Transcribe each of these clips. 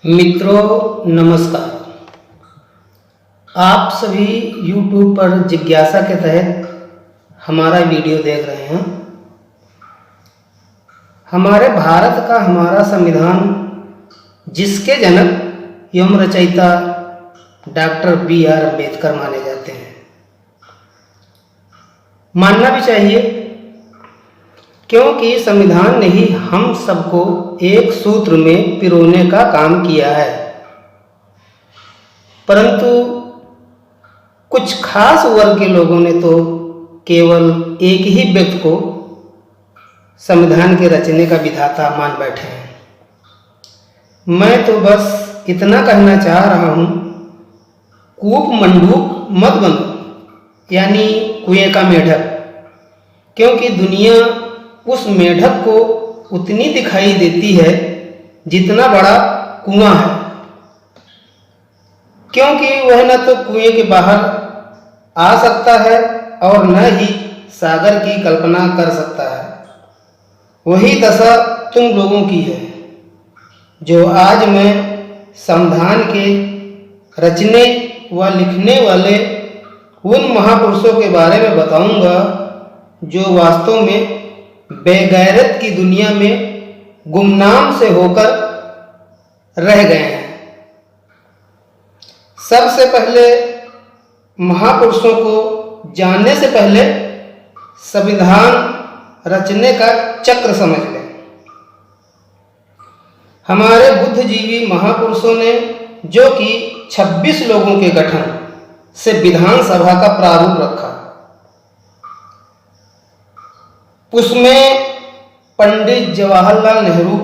मित्रों नमस्कार। आप सभी YouTube पर जिज्ञासा के तहत हमारा वीडियो देख रहे हैं। हमारे भारत का हमारा संविधान, जिसके जनक एवं रचयिता डॉक्टर B.R. अम्बेडकर माने जाते हैं, मानना भी चाहिए, क्योंकि संविधान ने ही हम सबको एक सूत्र में पिरोने का काम किया है। परंतु कुछ खास वर्ग के लोगों ने तो केवल एक ही व्यक्ति को संविधान के रचने का विधाता मान बैठे हैं। मैं तो बस इतना कहना चाह रहा हूँ, कूप मंडूक मत बनो, यानी कुएं का मेढक, क्योंकि दुनिया उस मेढक को उतनी दिखाई देती है जितना बड़ा कुआं है, क्योंकि वह न तो कुएं के बाहर आ सकता है और न ही सागर की कल्पना कर सकता है। वही दशा तुम लोगों की है, जो आज मैं संविधान के रचने व लिखने वाले उन महापुरुषों के बारे में बताऊंगा, जो वास्तव में बेगैरत की दुनिया में गुमनाम से होकर रह गए हैं। सबसे पहले महापुरुषों को जानने से पहले संविधान रचने का चक्र समझ लें। हमारे बुद्धिजीवी महापुरुषों ने, जो कि 26 लोगों के गठन से विधानसभा का प्रारूप रखा, उसमें Pandit Jawaharlal Nehru,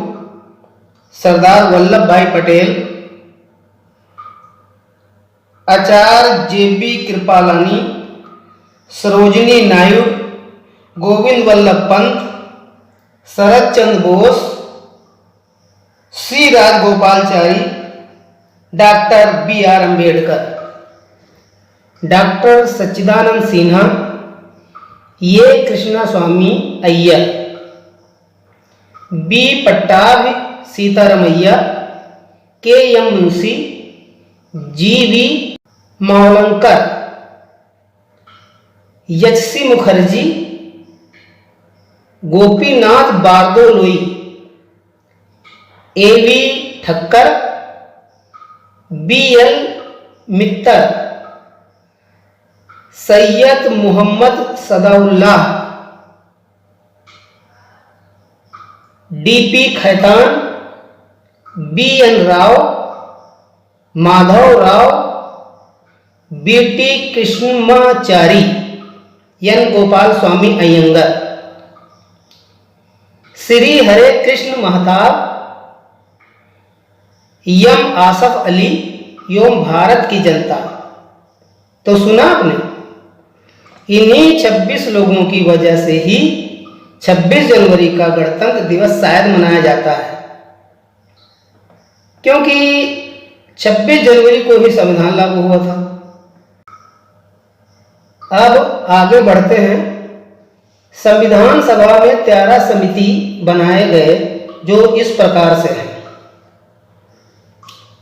Sardar Vallabhbhai Patel, Acharya JB Kripalani, Sarojini Naidu, Govind Ballabh Pant, Sharat Chandra Bose, Shri Rajagopalachari, doctor B.R. Ambedkar, doctor Sachchidananda Sinha, ये कृष्णा स्वामी Iyer, B. Pattabhi Sitaramayya, K.M. Munshi, G.V. Mavalankar, H.C. Mukherjee, Gopinath Bordoloi, A.V. Thakkar, B.L. मित्तर, Syed Mohammad सदाउल्लाह, D.P. Khaitan, B.N. Rao, Madhav Rao, B.T. Krishnamachari, N. Gopal Swami Iyengar, Shri हरे कृष्ण महताब, M. आसफ अली एवं भारत की जनता। तो सुना आपने, इन्हीं 26 लोगों की वजह से ही 26 जनवरी का गणतंत्र दिवस शायद मनाया जाता है, क्योंकि 26 जनवरी को ही संविधान लागू हुआ था। अब आगे बढ़ते हैं। संविधान सभा में 13 समिति बनाए गए, जो इस प्रकार से हैं।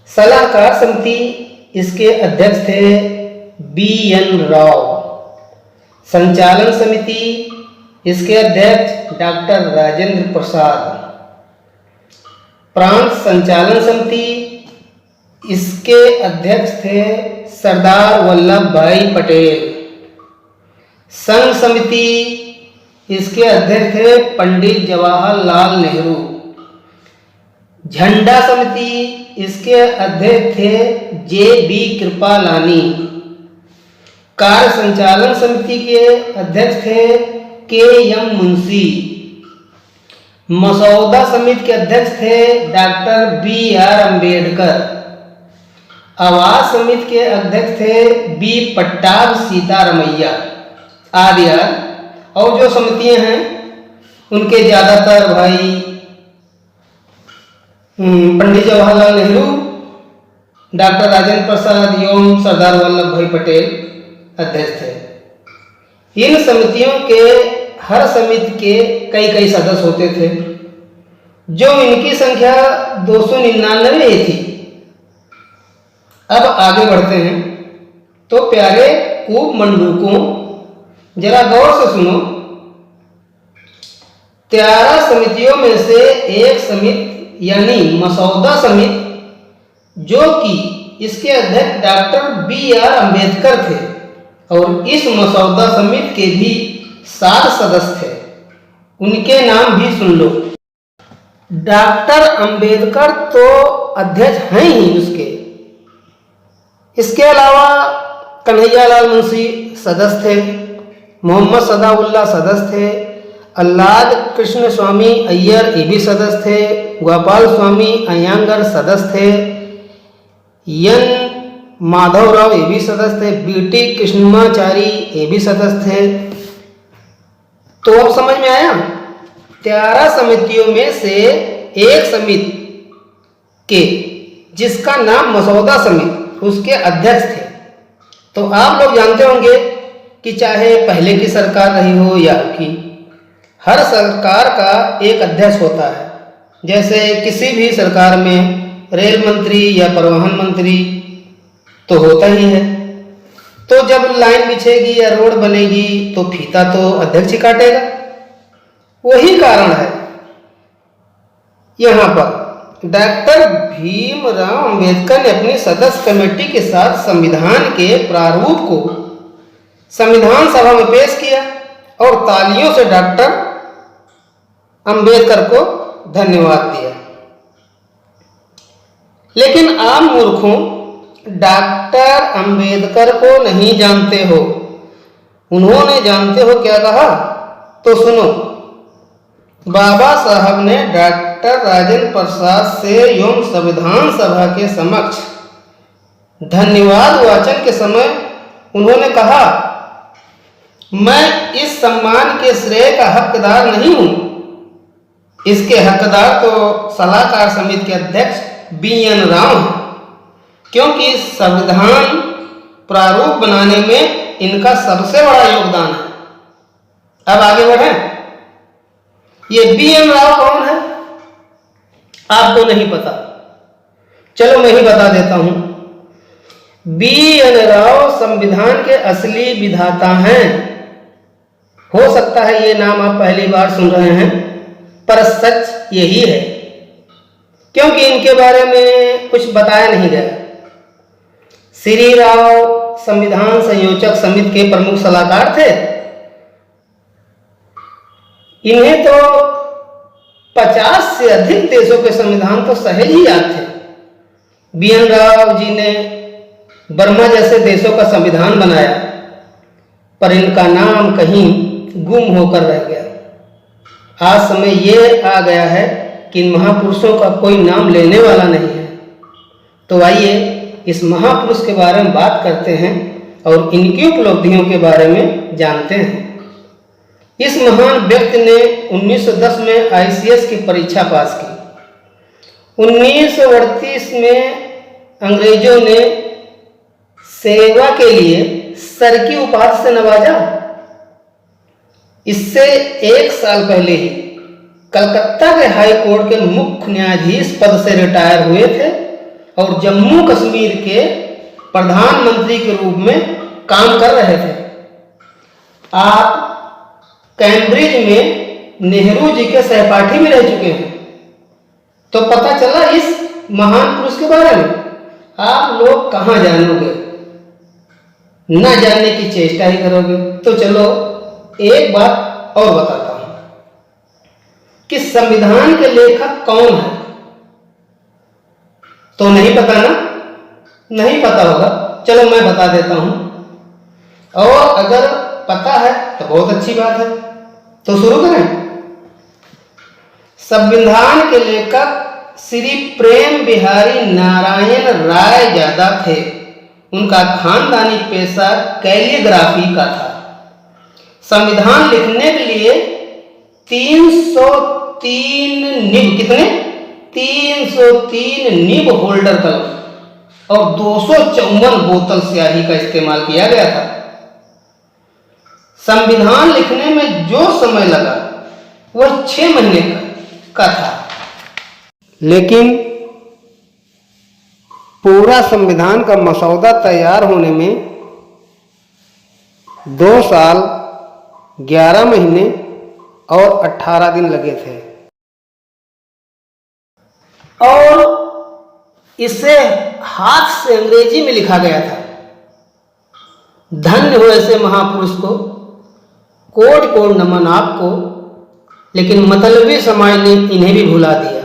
सलाहकार समिति, इसके अध्यक्ष थे B.N. राव। संचालन समिति, इसके अध्यक्ष डॉक्टर राजेंद्र प्रसाद। प्रांत संचालन समिति, इसके अध्यक्ष थे सरदार वल्लभ भाई पटेल। संघ समिति, इसके अध्यक्ष थे पंडित जवाहरलाल नेहरू। झंडा समिति, इसके अध्यक्ष थे JB कृपलानी। कार्य संचालन समिति के अध्यक्ष थे K.M. मुंशी। मसौदा समिति के अध्यक्ष थे डॉक्टर B.R. अम्बेडकर। आवास समिति के अध्यक्ष थे B. पट्टाभी सीतारामैया आदि। और जो समितियां हैं, उनके ज्यादातर भाई पंडित जवाहरलाल नेहरू, डॉक्टर राजेंद्र प्रसाद एवं सरदार वल्लभ भाई पटेल अध्यक्ष थे। इन समितियों के हर समिति के कई सदस्य होते थे, जो इनकी संख्या 299 थी। अब आगे बढ़ते हैं। तो प्यारे कूप मंडूकों, जरा गौर से सुनो। 13 समितियों में से एक समिति यानी मसौदा समिति, जो कि इसके अध्यक्ष डॉक्टर B.R. अम्बेडकर थे, और इस मसौदा समिति के भी 7 सदस्य थे। उनके नाम भी सुन लो। डॉक्टर अम्बेडकर तो अध्यक्ष हैं ही उसके। इसके अलावा कन्हैयालाल मुंशी सदस्य थे, मोहम्मद सदाउल्लाह सदस्य थे, अल्लाद कृष्ण स्वामी अय्यर ये भी सदस्य थे, गोपाल स्वामी अयंगर सदस्य थे, एन माधवराव ये भी सदस्य थे, B.T. कृष्णमाचारी ये भी सदस्य थे। तो अब समझ में आया। 13 समितियों में से एक समिति के, जिसका नाम मसौदा समिति, उसके अध्यक्ष थे। तो आप लोग जानते होंगे कि चाहे पहले की सरकार रही हो या की, हर सरकार का एक अध्यक्ष होता है। जैसे किसी भी सरकार में रेल मंत्री या परिवहन मंत्री तो होता ही है। तो जब लाइन बिछेगी या रोड बनेगी तो फीता तो अध्यक्ष ही काटेगा। वही कारण है यहाँ पर डॉक्टर भीमराव अंबेडकर ने अपनी सदस्य कमेटी के साथ संविधान के प्रारूप को संविधान सभा में पेश किया और तालियों से डॉक्टर अंबेडकर को धन्यवाद दिया। लेकिन आम मूर्खों, डॉक्टर अंबेडकर को नहीं जानते हो। उन्होंने जानते हो क्या कहा? तो सुनो। बाबा साहब ने डॉक्टर राजेंद्र प्रसाद से एवं संविधान सभा के समक्ष धन्यवाद वाचन के समय उन्होंने कहा, मैं इस सम्मान के श्रेय का हकदार नहीं हूं। इसके हकदार तो सलाहकार समिति के अध्यक्ष B.N. राव हैं, क्योंकि संविधान प्रारूप बनाने में इनका सबसे बड़ा योगदान है। अब आगे बढ़ें। ये B.N. राव कौन है? आपको नहीं पता? चलो मैं ही बता देता हूं। B.N. राव संविधान के असली विधाता हैं। हो सकता है ये नाम आप पहली बार सुन रहे हैं, पर सच यही है, क्योंकि इनके बारे में कुछ बताया नहीं गया। श्री राव संविधान संयोजक समिति के प्रमुख सलाहकार थे। इन्हें तो 50 से अधिक देशों के संविधान तो सहज ही याद थे। B.N. राव जी ने बर्मा जैसे देशों का संविधान बनाया, पर इनका नाम कहीं गुम होकर रह गया। आज समय ये आ गया है कि इन महापुरुषों का कोई नाम लेने वाला नहीं है। तो आइए इस महापुरुष के बारे में बात करते हैं और इनकी उपलब्धियों के बारे में जानते हैं। इस महान व्यक्ति ने 1910 में ICS की परीक्षा पास की। 1938 में अंग्रेजों ने सेवा के लिए सर की उपाधि से नवाजा। इससे 1 साल पहले ही कलकत्ता के हाई कोर्ट के मुख्य न्यायाधीश पद से रिटायर हुए थे और जम्मू कश्मीर के प्रधानमंत्री के रूप में काम कर रहे थे। आप कैम्ब्रिज में नेहरू जी के सहपाठी भी रह चुके हैं। तो पता चला इस महान पुरुष के बारे में। आप लोग कहाँ जानोगे, न जानने की चेष्टा ही करोगे। तो चलो एक बात और बताता हूं कि संविधान के लेखक कौन है। तो नहीं पता ना? नहीं पता होगा। चलो मैं बता देता हूं, और अगर पता है तो बहुत अच्छी बात है। तो शुरू करें। संविधान के लेखक श्री प्रेम बिहारी नारायण राय ज्यादा थे। उनका खानदानी पेशा कैलीग्राफी का था। संविधान लिखने के लिए 303 निब, कितने? 303 निब होल्डर कलम और 254 बोतल स्याही का इस्तेमाल किया गया था। संविधान लिखने में जो समय लगा वह 6 महीने का था। लेकिन पूरा संविधान का मसौदा तैयार होने में 2 साल 11 महीने और 18 दिन लगे थे और इसे हाथ से अंग्रेजी में लिखा गया था। धन्य हो ऐसे महापुरुष को, कोटि कोटि नमन आपको, लेकिन मतलबी समाज ने इन्हें भी भुला दिया,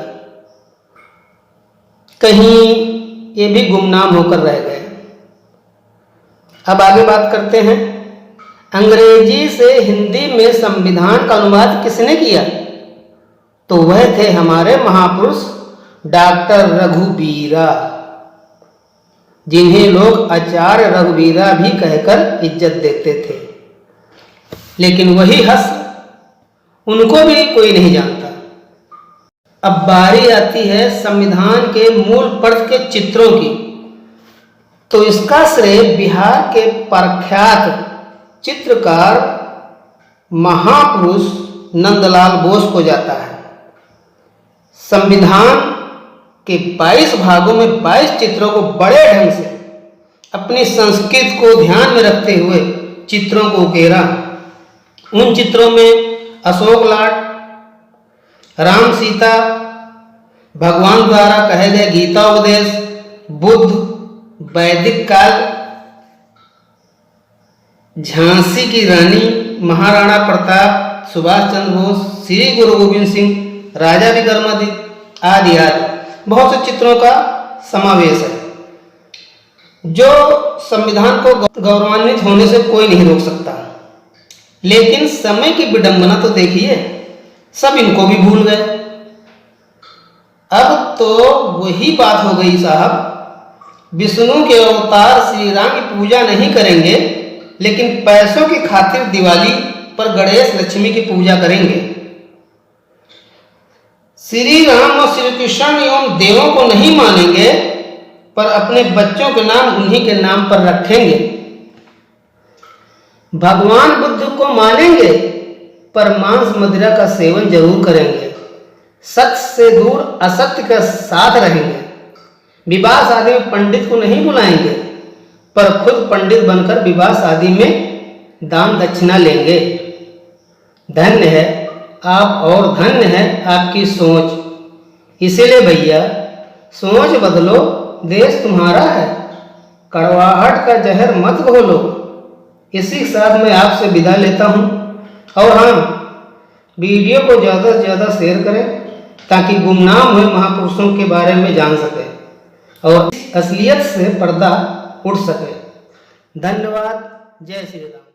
कहीं ये भी गुमनाम होकर रह गए। अब आगे बात करते हैं, अंग्रेजी से हिंदी में संविधान का अनुवाद किसने किया? तो वह थे हमारे महापुरुष डॉक्टर रघुबीरा, जिन्हें लोग आचार्य रघुबीरा भी कहकर इज्जत देते थे। लेकिन वही हंस उनको भी कोई नहीं जानता। अब बारी आती है संविधान के मूल पृष्ठ के चित्रों की, तो इसका श्रेय बिहार के प्रख्यात चित्रकार महापुरुष नंदलाल बोस को जाता है। संविधान के 22 भागों में 22 चित्रों को बड़े ढंग से अपनी संस्कृति को ध्यान में रखते हुए चित्रों को उकेरा। उन चित्रों में अशोक लाट, राम सीता, भगवान द्वारा कहे गए गीता उपदेश, बुद्ध, वैदिक काल, झांसी की रानी, महाराणा प्रताप, सुभाष चंद्र बोस, श्री गुरु गोविंद सिंह, राजा विक्रमादित्य आदि आदि बहुत से चित्रों का समावेश है, जो संविधान को गौरवान्वित होने से कोई नहीं रोक सकता। लेकिन समय की विडंबना तो देखिए, सब इनको भी भूल गए। अब तो वही बात हो गई साहब, विष्णु के अवतार श्री राम की पूजा नहीं करेंगे, लेकिन पैसों की खातिर दिवाली पर गणेश लक्ष्मी की पूजा करेंगे। श्री राम और श्री कृष्ण एवं देवों को नहीं मानेंगे, पर अपने बच्चों के नाम उन्हीं के नाम पर रखेंगे। भगवान बुद्ध को मानेंगे, पर मांस मदिरा का सेवन जरूर करेंगे। सत्य से दूर असत्य के साथ रहेंगे। विवाह शादी में पंडित को नहीं बुलाएंगे, पर खुद पंडित बनकर विवाह शादी में दान दक्षिणा लेंगे। धन्य है आप और धन्य है आपकी सोच। इसीलिए भैया सोच बदलो, देश तुम्हारा है, कड़वाहट का जहर मत घोलो। इसी के साथ मैं आपसे विदा लेता हूँ। और हाँ, वीडियो को ज़्यादा से ज़्यादा शेयर करें, ताकि गुमनाम हुए महापुरुषों के बारे में जान सकें और असलियत से पर्दा उठ सके। धन्यवाद। जय श्री राम।